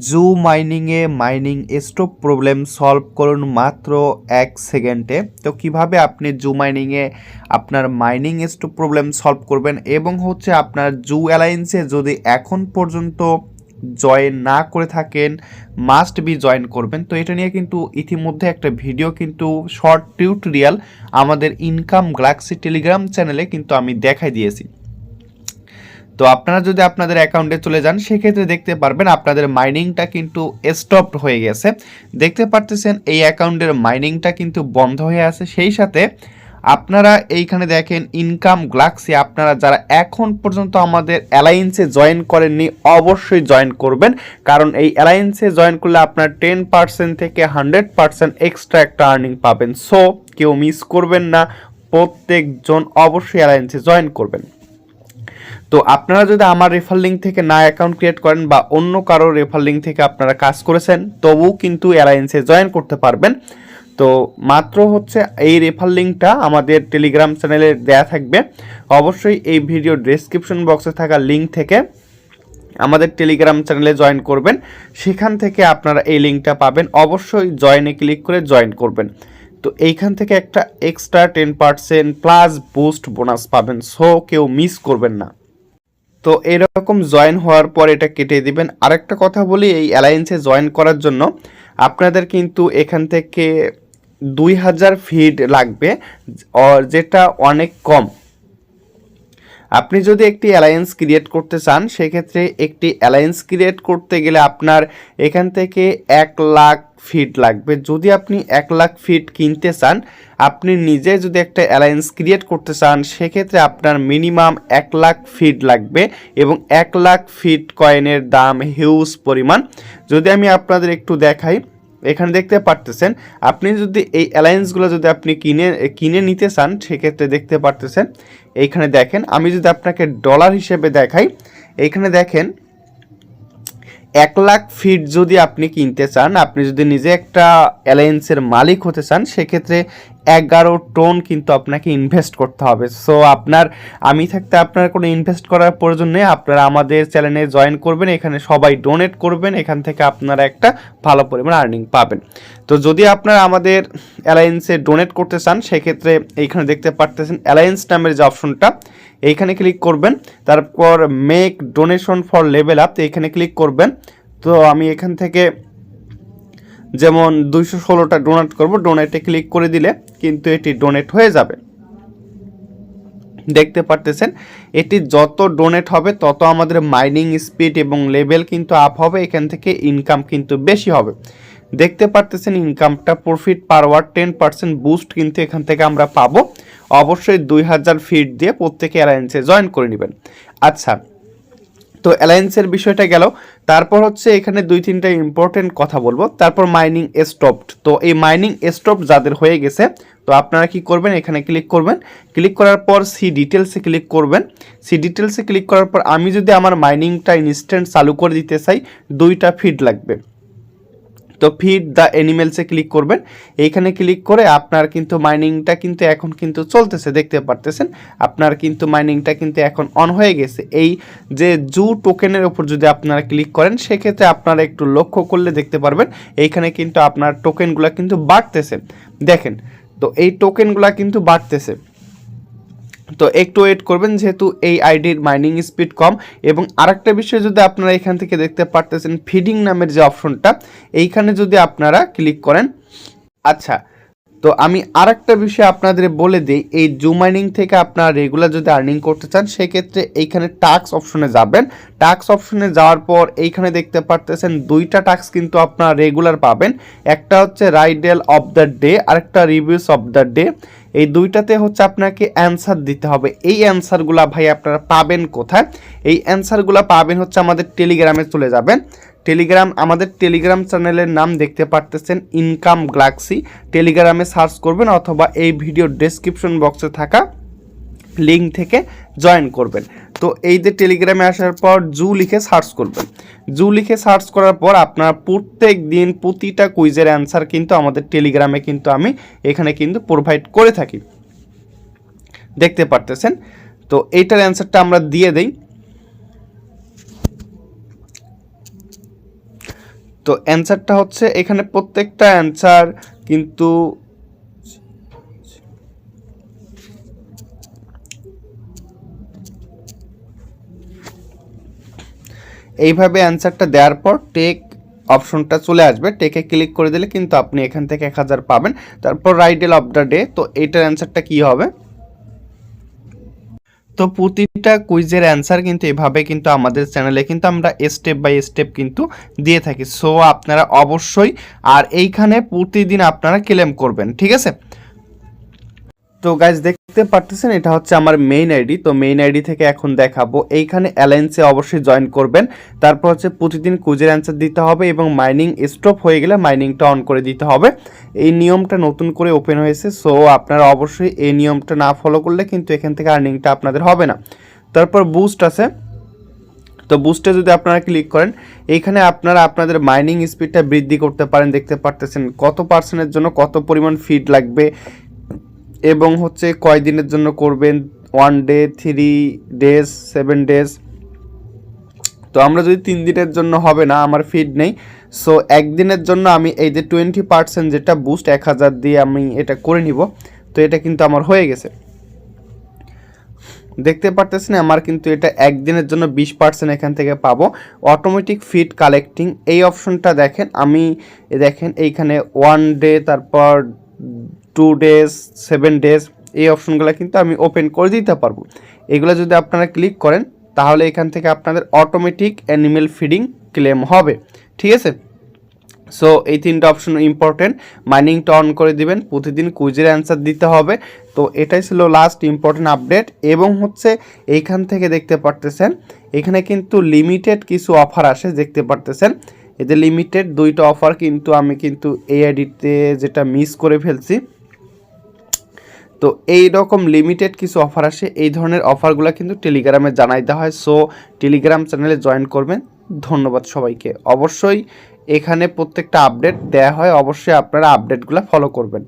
জু মাইনিংয়ে mining stop problem solve করুন মাত্র 1 সেকেন্ডে। তো কিভাবে আপনি জু মাইনিংয়ে আপনার মাইনিং স্টপ প্রবলেম সলভ করবেন এবং হচ্ছে আপনার জু অ্যালায়েন্সে যদি এখন পর্যন্ত জয়েন না করে থাকেন মাস্ট বি জয়েন করবেন। তো এটা নিয়ে কিন্তু ইতিমধ্যে একটা ভিডিও কিন্তু শর্ট টিউটোরিয়াল আমাদের ইনকাম গ্যালাক্সি টেলিগ্রাম চ্যানেলে কিন্তু আমি দেখাই দিয়েছি। তো আপনারা যদি আপনাদের অ্যাকাউন্টে চলে যান সেক্ষেত্রে দেখতে পারবেন আপনাদের মাইনিংটা কিন্তু স্টপ হয়ে গেছে। দেখতে পারতেছেন এই অ্যাকাউন্টের মাইনিংটা কিন্তু বন্ধ হয়ে আছে। সেই সাথে আপনারা এইখানে দেখেন ইনকাম গ্যালাক্সি, আপনারা যারা এখন পর্যন্ত আমাদের অ্যালায়েন্সে জয়েন করেননি অবশ্যই জয়েন করবেন, কারণ এই অ্যালায়েন্সে জয়েন করলে আপনার 10% থেকে 100% এক্সট্রা একটা আর্নিং পাবেন। সো কেউ মিস করবেন না, প্রত্যেকজন অবশ্যই অ্যালায়েন্সে জয়েন করবেন। তো আপনারা যদি আমার রেফার লিঙ্ক থেকে না অ্যাকাউন্ট ক্রিয়েট করেন বা অন্য কারো রেফার লিঙ্ক থেকে আপনারা কাজ করেছেন তবুও কিন্তু অ্যালায়েন্সে জয়েন করতে পারবেন। তো মাত্র হচ্ছে এই রেফার লিঙ্কটা আমাদের টেলিগ্রাম চ্যানেলে দেয়া থাকবে। অবশ্যই এই ভিডিও ডেসক্রিপশন বক্সে থাকা লিঙ্ক থেকে আমাদের টেলিগ্রাম চ্যানেলে জয়েন করবেন, সেখান থেকে আপনারা এই লিঙ্কটা পাবেন। অবশ্যই জয়েনে ক্লিক করে জয়েন করবেন। তো এইখান থেকে একটা এক্সট্রা 10% প্লাস বুস্ট বোনাস পাবেন, সো কেউ মিস করবেন না। তো এরকম জয়েন হওয়ার পর এটা কেটে দিবেন। আরেকটা কথা বলি, এই অ্যালায়েন্সে জয়েন করার জন্য আপনাদের কিন্তু এখান থেকে 2000 ফিট লাগবে, যেটা অনেক কম। আপনি যদি একটি অ্যালায়েন্স ক্রিয়েট করতে চান সেক্ষেত্রে একটি অ্যালায়েন্স ক্রিয়েট করতে গেলে আপনার এখান থেকে 1 লাখ ফিট লাগবে। যদি আপনি 1 লাখ ফিট কিনতে চান, আপনি নিজে যদি একটা অ্যালায়েন্স ক্রিয়েট করতে চান সেক্ষেত্রে আপনার মিনিমাম 1 লাখ ফিট লাগবে এবং 1 লাখ ফিট কয়েনের দাম হিউজ পরিমাণ। যদি আমি আপনাদের একটু দেখাই, এখানে দেখতে পারতেছেন আপনি যদি এই অ্যালায়েন্সগুলো যদি আপনি কিনে নিতে চান সেক্ষেত্রে দেখতে পারতেছেন এইখানে দেখেন। আমি যদি আপনাকে ডলার হিসেবে দেখাই, এইখানে দেখেন 1 লাখ ফিট যদি আপনি কিনতে চান, আপনি যদি নিজে একটা অ্যালায়েন্সের মালিক হতে চান সেক্ষেত্রে 11 টন কিন্তু আপনাকে ইনভেস্ট করতে হবে। সো আমি থাকতে আপনার কোনো ইনভেস্ট করার প্রয়োজন নেই। আপনারা আমাদের চ্যানেলে জয়েন করবেন, এখানে সবাই ডোনেট করবেন, এখান থেকে আপনারা একটা ভালো পরিমাণ আর্নিং পাবেন। তো যদি আপনারা আমাদের অ্যালায়েন্সে ডোনেট করতে চান সেক্ষেত্রে এইখানে দেখতে পারতেছেন অ্যালায়েন্স নামের যে অপশনটা, এইখানে ক্লিক করবেন। তারপর make donation for level up, এইখানে ক্লিক করবেন। তো আমি এখান থেকে যেমন 216টা ডোনেট করব, ডোনেটে ক্লিক করে দিলে কিন্তু এটি ডোনেট হয়ে যাবে। দেখতে পারতেছেন এটি যত ডোনেট হবে তত আমাদের মাইনিং স্পিড এবং লেভেল কিন্তু আপ হবে, এখান থেকে ইনকাম কিন্তু বেশি হবে। দেখতে পারতেছেন ইনকামটা প্রফিট পার আওয়ার 10% বুস্ট কিন্তু এখান থেকে আমরা পাবো। অবশ্যই 2000 ফিট দিয়ে প্রত্যেকে অ্যালায়েন্সে জয়েন করে নেবেন। আচ্ছা, তো অ্যালায়েন্সের বিষয়টা গেল। তারপর হচ্ছে এখানে 2-3টা ইম্পর্টেন্ট কথা বলবো। তারপর মাইনিং স্টপড। তো এই মাইনিং স্টপ যাদের হয়ে গেছে তো আপনারা কি করবেন, এখানে ক্লিক করবেন। ক্লিক করার পর সি ডিটেলসে ক্লিক করবেন। সি ডিটেলসে ক্লিক করার পর আমি যদি আমার মাইনিংটা ইনস্ট্যান্ট চালু করে দিতে চাই 2টা ফিড লাগবে। তো ফিড দ্য অ্যানিমেলসে ক্লিক করবেন। এইখানে ক্লিক করে আপনার কিন্তু মাইনিংটা কিন্তু এখন কিন্তু চলতেছে, দেখতে পারতেছেন আপনার কিন্তু মাইনিংটা কিন্তু এখন অন হয়ে গেছে। এই যে জু টোকেনের উপর যদি আপনারা ক্লিক করেন সেক্ষেত্রে আপনারা একটু লক্ষ্য করলে দেখতে পারবেন এইখানে কিন্তু আপনার টোকেনগুলো কিন্তু বাড়তেছে। দেখেন, তো এই টোকেনগুলো কিন্তু বাড়তেছে। তো একটু ওয়েট করবেন যেহেতু এই আইডির মাইনিং স্পিড কম। এবং আরেকটা বিষয় যদি আপনারা এখান থেকে দেখতে পারতেছেন ফিডিং নামের যে অপশনটা, এইখানে যদি আপনারা ক্লিক করেন। আচ্ছা, তো আমি আরেকটা বিষয় আপনাদের বলে দিই, এই জু মাইনিং থেকে আপনারা রেগুলার যদি আর্নিং করতে চান সেক্ষেত্রে এইখানে টাস্ক অপশনে যাবেন। টাস্ক অপশনে যাওয়ার পর এইখানে দেখতে পারতেছেন 2টা টাস্ক কিন্তু আপনারা রেগুলার পাবেন। একটা হচ্ছে রাইডেল অফ দ্য ডে, আরেকটা রিভিউস অফ দ্য ডে। এই 2টাতে হচ্ছে আপনাকে অ্যান্সার দিতে হবে। এই অ্যান্সারগুলা ভাই আপনারা পাবেন কোথায়? এই অ্যান্সারগুলা পাবেন হচ্ছে আমাদের টেলিগ্রামে চলে যাবেন। আমাদের টেলিগ্রাম চ্যানেলের নাম দেখতে পারতেছেন ইনকাম গ্যালাক্সি। টেলিগ্রামে সার্চ করবেন অথবা এই ভিডিও ডেসক্রিপশন বক্সে থাকা লিঙ্ক থেকে জয়েন করবেন। তো এই যে টেলিগ্রামে আসার পর জু লিখে সার্চ করবেন। জু লিখে সার্চ করার পর আপনার প্রত্যেক দিন প্রতিটা কুইজের অ্যান্সার কিন্তু আমাদের টেলিগ্রামে কিন্তু আমি এখানে কিন্তু প্রোভাইড করে থাকি, দেখতে পারতেছেন। তো এইটার অ্যান্সারটা আমরা দিয়ে দেই। তো অ্যান্সারটা হচ্ছে এখানে প্রত্যেকটা অ্যান্সার কিন্তু এইভাবে অ্যান্সারটা দেওয়ার পর টেক অপশনটা চলে আসবে, টেকে ক্লিক করে দিলে কিন্তু আপনি এখান থেকে 1000 পাবেন। তারপর রাইডেল অফ দ্য ডে, তো এইটার অ্যান্সারটা কী হবে? তো প্রতিটা কুইজের অ্যান্সার কিন্তু এভাবে কিন্তু আমাদের চ্যানেলে কিন্তু আমরা স্টেপ বাই স্টেপ কিন্তু দিয়ে থাকি। সো আপনারা অবশ্যই আর এইখানে প্রতিদিন আপনারা ক্লেম করবেন, ঠিক আছে? তো গাইজ দেখতে পারতেছেন এটা হচ্ছে আমার মেইন আইডি। তো মেইন আইডি থেকে এখন দেখাবো, এইখানে অ্যালায়েন্সে অবশ্যই জয়েন করবেন। তারপর হচ্ছে প্রতিদিন কুইজের অ্যান্সার দিতে হবে এবং মাইনিং স্টপ হয়ে গেলে মাইনিংটা অন করে দিতে হবে। এই নিয়মটা নতুন করে ওপেন হয়েছে, সো আপনারা অবশ্যই এই নিয়মটা না ফলো করলে কিন্তু এখান থেকে আর্নিংটা আপনাদের হবে না। তারপর বুস্ট আছে, তো বুস্টে যদি আপনারা ক্লিক করেন এইখানে আপনারা আপনাদের মাইনিং স্পিডটা বৃদ্ধি করতে পারেন। দেখতে পারতেছেন কত পার্সেন্টের জন্য কত পরিমাণ ফিড লাগবে এবং হচ্ছে কয় দিনের জন্য করবেন, 1 ডে, 3 ডেজ, 7 ডেজ। তো আমরা যদি 3 দিনের জন্য হবে না, আমার ফিড নেই, সো একদিনের জন্য আমি এই যে 20% যেটা বুস্ট 1000 দিয়ে আমি এটা করে নিব। তো এটা কিন্তু আমার হয়ে গেছে, দেখতে পারতেছেন আমার কিন্তু এটা একদিনের জন্য 20% এখান থেকে পাবো। অটোমেটিক ফিড কালেক্টিং এই অপশনটা দেখেন, আমি দেখেন এইখানে 1 ডে, তারপর 2 ডেজ, 7 ডেজ, এই অপশনগুলো কিন্তু আমি ওপেন করে দিতে পারবো। এগুলো যদি আপনারা ক্লিক করেন তাহলে এখান থেকে আপনাদের অটোমেটিক অ্যানিমেল ফিডিং ক্লেম হবে, ঠিক আছে? সো এই 3টা অপশন ইম্পর্টেন্ট। মাইনিংটা অন করে দিবেন, প্রতিদিন কুইজের অ্যান্সার দিতে হবে। তো এটাই ছিল লাস্ট ইম্পর্টেন্ট আপডেট। এবং হচ্ছে এইখান থেকে দেখতে পারতেছেন এখানে কিন্তু লিমিটেড কিছু অফার আসে, দেখতে পারতেছেন এই যে লিমিটেড 2টা অফার কিন্তু আমি কিন্তু এই আইডিতে যেটা মিস করে ফেলছি। তো এই রকম লিমিটেড কিছু অফার আসে, এই ধরনের অফারগুলো কিন্তু টেলিগ্রামে জানাই দেওয়া হয়। সো টেলিগ্রাম চ্যানেলে জয়েন করবেন। ধন্যবাদ সবাইকে। অবশ্যই এখানে প্রত্যেকটা আপডেট দেওয়া হয়, অবশ্যই আপনারা আপডেটগুলো ফলো করবেন।